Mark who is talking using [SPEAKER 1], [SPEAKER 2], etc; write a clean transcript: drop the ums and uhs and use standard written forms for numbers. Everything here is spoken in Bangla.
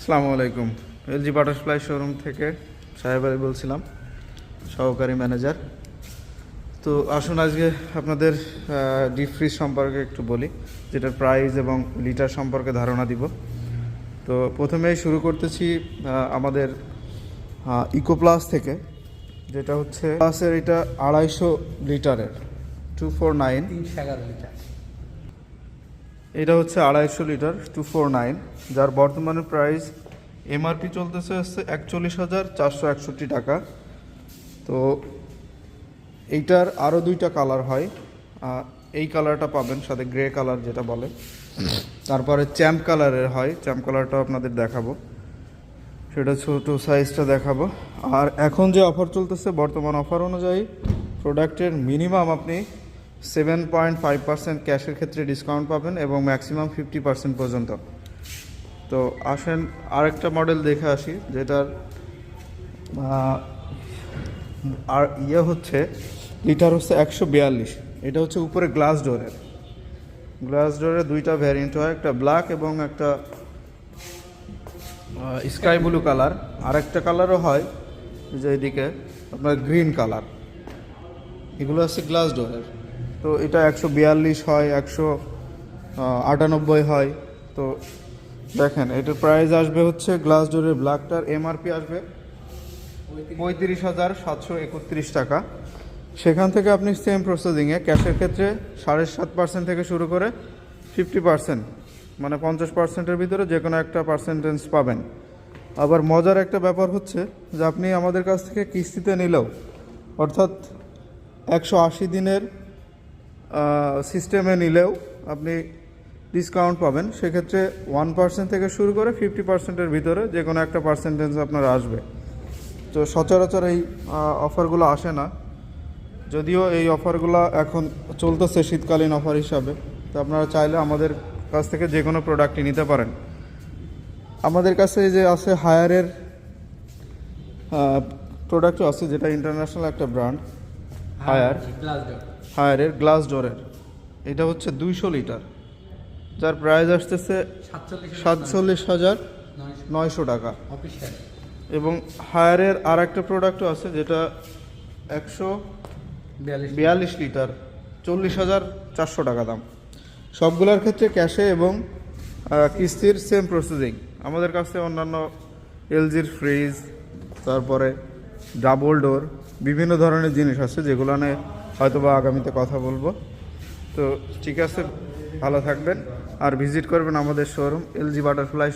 [SPEAKER 1] আসসালামু আলাইকুম। এলজি বাটারফ্লাই শোরুম থেকে সাহেব আলী বলছিলাম, সহকারী ম্যানেজার। তো আসুন আজকে আপনাদের ডিপ ফ্রিজ সম্পর্কে একটু বলি, যেটার প্রাইস এবং লিটার সম্পর্কে ধারণা দিব। তো প্রথমেই শুরু করতেছি আমাদের ইকো প্লাস থেকে, যেটা হচ্ছে প্লাসের এটা 250 লিটারের 249।
[SPEAKER 2] 311 লিটার।
[SPEAKER 1] এটা হচ্ছে 250 লিটার 249, যার বর্তমানে প্রাইস এমআরপি চলতেছে হচ্ছে 41,461 টাকা। তো এইটার আরও দুইটা কালার হয়, এই কালারটা পাবেন সাথে গ্রে কালার যেটা বলে, তারপরে চ্যাম্প কালারের হয়। চ্যাম্প কালারটাও আপনাদের দেখাবো, সেটা ছোটো সাইজটা দেখাবো। আর এখন যে অফার চলতেছে, বর্তমান অফার অনুযায়ী প্রোডাক্টের মিনিমাম আপনি 7.5% ক্যাশের ক্ষেত্রে ডিসকাউন্ট পাবেন এবং ম্যাক্সিমাম 50% পর্যন্ত। তো আসেন আরেকটা মডেল দেখে আসি, যেটার আর হচ্ছে লিটার হচ্ছে 142। এটা হচ্ছে উপরে গ্লাস ডোরের দুইটা ভ্যারিয়েন্ট হয়, একটা ব্ল্যাক এবং একটা স্কাই ব্লু কালার। আর একটা কালারও হয় যে এদিকে আপনার গ্রিন কালার। এগুলো হচ্ছে গ্লাস ডোরের। তো এটা 142 হয়, 198 হয়। তো দেখেন এটার প্রাইস আসবে হচ্ছে গ্লাস ডোরের ব্ল্যাকটার এমআরপি আসবে 35,731 টাকা। সেখান থেকে আপনি সেম প্রসেসিংয়ে ক্যাশের ক্ষেত্রে 7.5% থেকে শুরু করে 50%, মানে 50%-এর ভিতরে যে কোনো একটা পার্সেন্টেজ পাবেন। আবার মজার একটা ব্যাপার হচ্ছে যে আপনি আমাদের কাছ থেকে কিস্তিতে নিলেও, অর্থাৎ 180 দিনের সিস্টেমে নিলেও আপনি ডিসকাউন্ট পাবেন। সেক্ষেত্রে 1% থেকে শুরু করে 50%-এর ভিতরে যে কোনো একটা পার্সেন্টেজ আপনার আসবে। তো সচরাচর এই অফারগুলো আসে না, যদিও এই অফারগুলো এখন চলতেছে শীতকালীন অফার হিসাবে। তো আপনারা চাইলে আমাদের কাছ থেকে যে কোনো প্রোডাক্টই নিতে পারেন। আমাদের কাছে যে আছে হায়ারের প্রোডাক্টও আছে, যেটা ইন্টারন্যাশনাল একটা ব্র্যান্ড। হায়ারের গ্লাস ডোরের এটা হচ্ছে 200 লিটার, যার প্রাইস আসতেছে 47,900 টাকা। এবং হায়ারের আর একটা প্রোডাক্টও আছে, যেটা 142 লিটার 40,400 টাকা দাম। সবগুলোর ক্ষেত্রে ক্যাশে এবং কিস্তির সেম প্রসেসিং। আমাদের কাছে অন্যান্য এলজির ফ্রিজ, তারপরে ডাবল ডোর, বিভিন্ন ধরনের জিনিস আছে, যেগুলো নিয়ে হয়তো বা আগামীতে কথা বলবো। তো ঠিক আছে, ভালো থাকবেন আর ভিজিট করবেন আমাদের শোরুম এলজি বাটারফ্লাই।